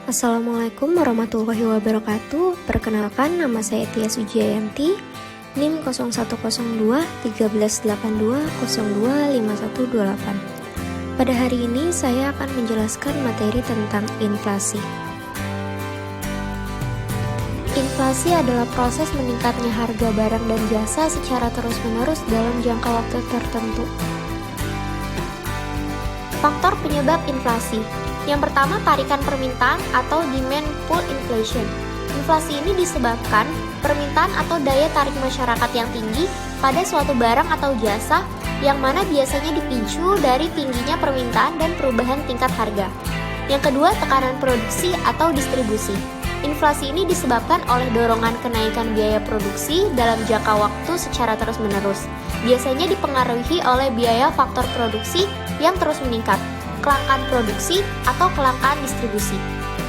Assalamualaikum warahmatullahi wabarakatuh. Perkenalkan, nama saya Tia Sujiayanti, NIM 0102-1382-025128. Pada hari ini saya akan menjelaskan materi tentang inflasi. Inflasi adalah proses meningkatnya harga barang dan jasa secara terus-menerus dalam jangka waktu tertentu. Faktor penyebab inflasi. Yang pertama, tarikan permintaan atau demand pull inflation. Inflasi ini disebabkan permintaan atau daya tarik masyarakat yang tinggi pada suatu barang atau jasa yang mana biasanya dipicu dari tingginya permintaan dan perubahan tingkat harga. Yang kedua, tekanan produksi atau distribusi. Inflasi ini disebabkan oleh dorongan kenaikan biaya produksi dalam jangka waktu secara terus-menerus. Biasanya dipengaruhi oleh biaya faktor produksi yang terus meningkat, kelangkaan produksi atau kelangkaan distribusi.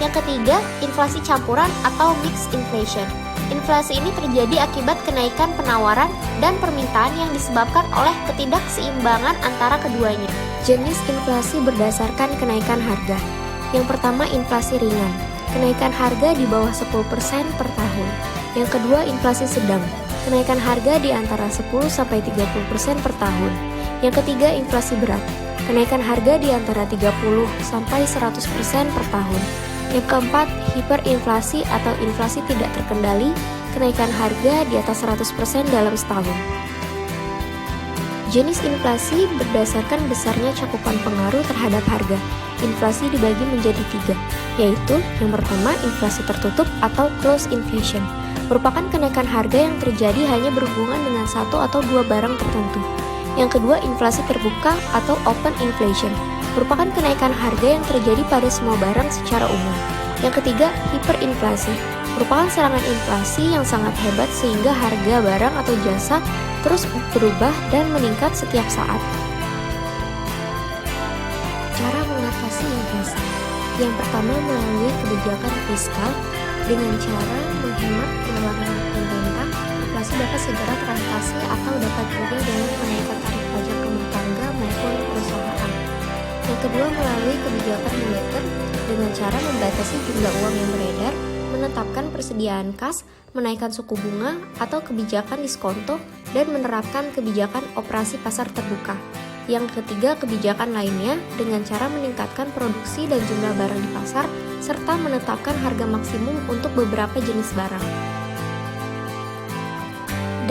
Yang ketiga, inflasi campuran atau mixed inflation. Inflasi ini terjadi akibat kenaikan penawaran dan permintaan yang disebabkan oleh ketidakseimbangan antara keduanya. Jenis inflasi berdasarkan kenaikan harga. Yang pertama, inflasi ringan. Kenaikan harga di bawah 10% per tahun. Yang kedua, inflasi sedang. Kenaikan harga di antara 10-30% per tahun. Yang ketiga, inflasi berat. Kenaikan harga di antara 30-100% per tahun. Yang keempat, hiperinflasi atau inflasi tidak terkendali. Kenaikan harga di atas 100% dalam setahun. Jenis inflasi berdasarkan besarnya cakupan pengaruh terhadap harga. Inflasi dibagi menjadi 3, yaitu yang pertama, inflasi tertutup atau closed inflation. Merupakan kenaikan harga yang terjadi hanya berhubungan dengan satu atau dua barang tertentu. Yang kedua, inflasi terbuka atau open inflation, merupakan kenaikan harga yang terjadi pada semua barang secara umum. Yang ketiga, hiperinflasi, merupakan serangan inflasi yang sangat hebat sehingga harga barang atau jasa terus berubah dan meningkat setiap saat. Cara mengatasi inflasi. Yang pertama, melalui kebijakan fiskal. Dengan cara menghemat pengeluaran pemerintah, inflasi dapat segera teratasi atau dapat juga dengan menaikkan tarif pajak rumah tangga maupun perusahaan. Yang kedua, melalui kebijakan moneter dengan cara membatasi jumlah uang yang beredar, menetapkan persediaan kas, menaikkan suku bunga atau kebijakan diskonto, dan menerapkan kebijakan operasi pasar terbuka. Yang ketiga, kebijakan lainnya dengan cara meningkatkan produksi dan jumlah barang di pasar, serta menetapkan harga maksimum untuk beberapa jenis barang.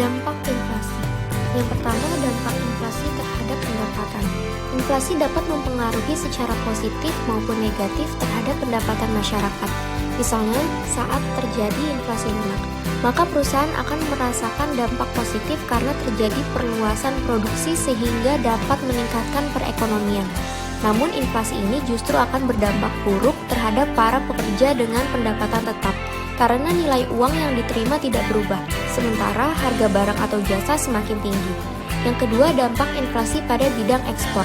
Dampak inflasi. Yang pertama, dampak inflasi terhadap pendapatan. Inflasi dapat mempengaruhi secara positif maupun negatif terhadap pendapatan masyarakat. Misalnya, saat terjadi inflasi lunak, maka perusahaan akan merasakan dampak positif karena terjadi perluasan produksi sehingga dapat meningkatkan perekonomian. Namun inflasi ini justru akan berdampak buruk terhadap para pekerja dengan pendapatan tetap, karena nilai uang yang diterima tidak berubah, sementara harga barang atau jasa semakin tinggi. Yang kedua, dampak inflasi pada bidang ekspor.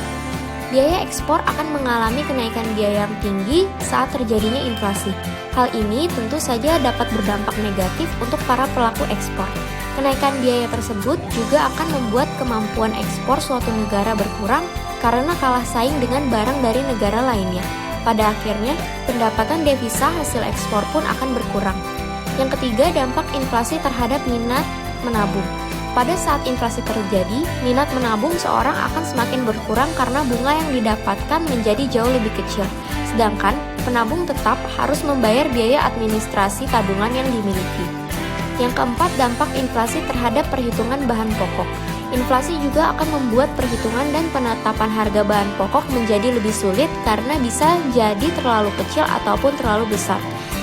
Biaya ekspor akan mengalami kenaikan biaya yang tinggi saat terjadinya inflasi. Hal ini tentu saja dapat berdampak negatif untuk para pelaku ekspor. Kenaikan biaya tersebut juga akan membuat kemampuan ekspor suatu negara berkurang karena kalah saing dengan barang dari negara lainnya. Pada akhirnya, pendapatan devisa hasil ekspor pun akan berkurang. Yang ketiga, dampak inflasi terhadap minat menabung. Pada saat inflasi terjadi, minat menabung seorang akan semakin berkurang karena bunga yang didapatkan menjadi jauh lebih kecil. Sedangkan penabung tetap harus membayar biaya administrasi tabungan yang dimiliki. Yang keempat, dampak inflasi terhadap perhitungan bahan pokok. Inflasi juga akan membuat perhitungan dan penetapan harga bahan pokok menjadi lebih sulit karena bisa jadi terlalu kecil ataupun terlalu besar.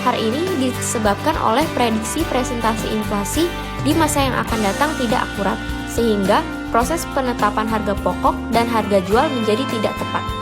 Hal ini disebabkan oleh prediksi presentasi inflasi di masa yang akan datang tidak akurat, sehingga proses penetapan harga pokok dan harga jual menjadi tidak tepat.